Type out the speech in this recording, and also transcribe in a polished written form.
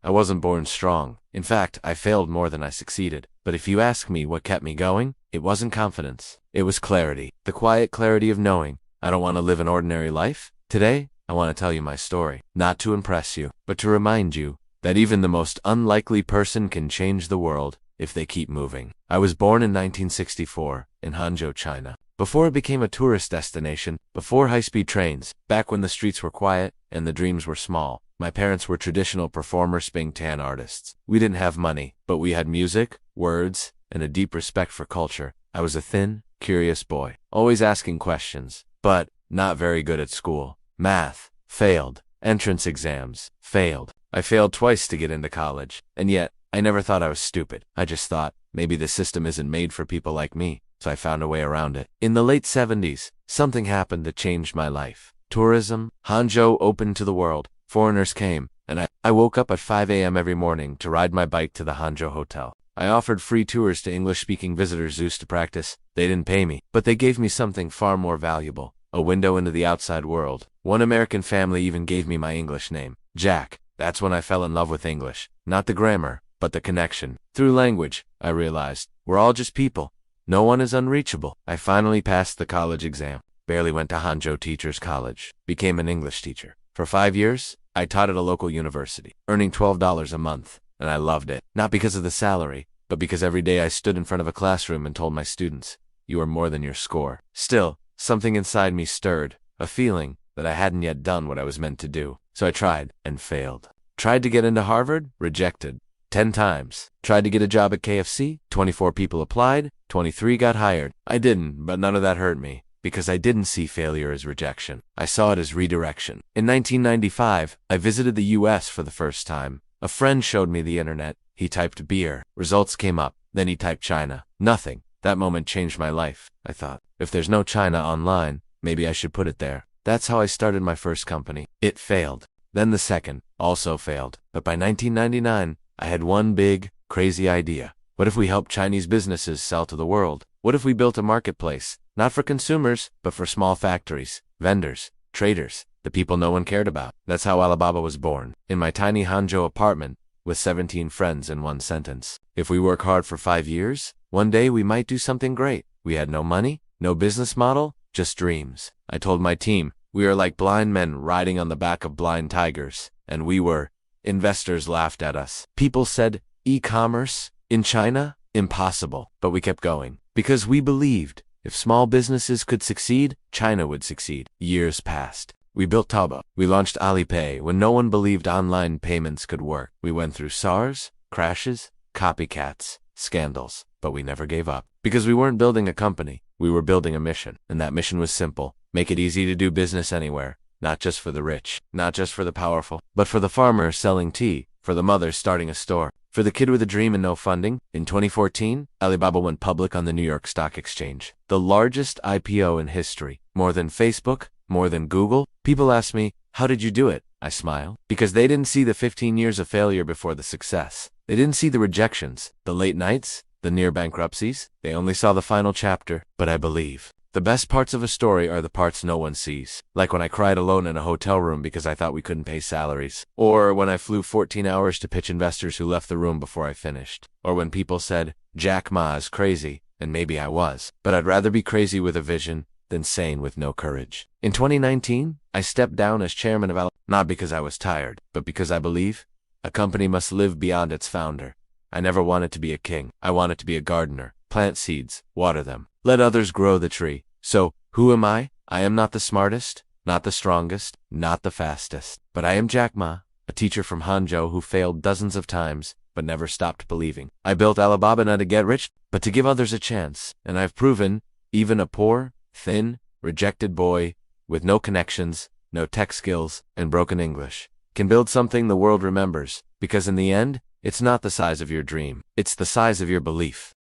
I wasn't born strong. In fact, I failed more than I succeeded. But if you ask me what kept me going, it wasn't confidence. It was clarity. The quiet clarity of knowing I don't want to live an ordinary life. Today, I want to tell you my story, not to impress you, but to remind you that even the most unlikely person can change the world if they keep moving. I was born in 1964 in Hangzhou, China. Before it became a tourist destination, before high-speed trains, back when the streets were quiet and the dreams were small. My parents were traditional performer Sping-Tan artists. We didn't have money, but we had music, words, and a deep respect for culture. I was a thin, curious boy, always asking questions, but not very good at school. Math, failed. Entrance exams, failed. I failed twice to get into college, and yet, I never thought I was stupid. I just thought, maybe the system isn't made for people like me, so I found a way around it. In the late 70s, something happened that changed my life. Tourism, Hangzhou opened to the world. Foreigners came, and I woke up at 5 a.m. every morning to ride my bike to the Hangzhou hotel. I offered free tours to English-speaking visitors Zeus to practice. They didn't pay me, but they gave me something far more valuable, a window into the outside world. One American family even gave me my English name, Jack. That's when I fell in love with English. Not the grammar, but the connection. Through language, I realized, we're all just people. No one is unreachable. I finally passed the college exam. Barely went to Hangzhou Teachers College. Became an English teacher. For 5 years, I taught at a local university, earning $12 a month, and I loved it. Not because of the salary, but because every day I stood in front of a classroom and told my students, you are more than your score. Still, something inside me stirred, a feeling that I hadn't yet done what I was meant to do. So I tried and failed. Tried to get into Harvard, rejected. 10 times. Tried to get a job at KFC, 24 people applied, 23 got hired. I didn't, but none of that hurt me, because I didn't see failure as rejection. I saw it as redirection. In 1995, I visited the US for the first time. A friend showed me the internet. He typed beer. Results came up. Then he typed China. Nothing. That moment changed my life. I thought, if there's no China online, maybe I should put it there. That's how I started my first company. It failed. Then the second also failed. But by 1999, I had one big, crazy idea. What if we helped Chinese businesses sell to the world? What if we built a marketplace, not for consumers, but for small factories, vendors, traders, the people no one cared about? That's how Alibaba was born, in my tiny Hangzhou apartment, with 17 friends in one sentence. If we work hard for 5 years, one day we might do something great. We had no money, no business model, just dreams. I told my team, we are like blind men riding on the back of blind tigers, and we were. Investors laughed at us. People said, e-commerce? In China? Impossible. But we kept going. Because we believed, if small businesses could succeed, China would succeed. Years passed. We built Taobao. We launched Alipay when no one believed online payments could work. We went through SARS, crashes, copycats, scandals. But we never gave up. Because we weren't building a company. We were building a mission. And that mission was simple. Make it easy to do business anywhere. Not just for the rich, not just for the powerful, but for the farmer selling tea, for the mother starting a store, for the kid with a dream and no funding. In 2014, Alibaba went public on the New York Stock Exchange. The largest IPO in history. More than Facebook, more than Google. People ask me, how did you do it? I smile. Because they didn't see the 15 years of failure before the success. They didn't see the rejections, the late nights, the near bankruptcies. They only saw the final chapter. But I believe. The best parts of a story are the parts no one sees. Like when I cried alone in a hotel room because I thought we couldn't pay salaries. Or when I flew 14 hours to pitch investors who left the room before I finished. Or when people said, Jack Ma is crazy, and maybe I was. But I'd rather be crazy with a vision than sane with no courage. In 2019, I stepped down as chairman of Alibaba, not because I was tired, but because I believe a company must live beyond its founder. I never wanted to be a king. I wanted to be a gardener. Plant seeds, water them. Let others grow the tree. So, who am I? I am not the smartest, not the strongest, not the fastest. But I am Jack Ma, a teacher from Hangzhou who failed dozens of times, but never stopped believing. I built Alibaba not to get rich, but to give others a chance. And I've proven, even a poor, thin, rejected boy, with no connections, no tech skills, and broken English, can build something the world remembers. Because in the end, it's not the size of your dream, it's the size of your belief.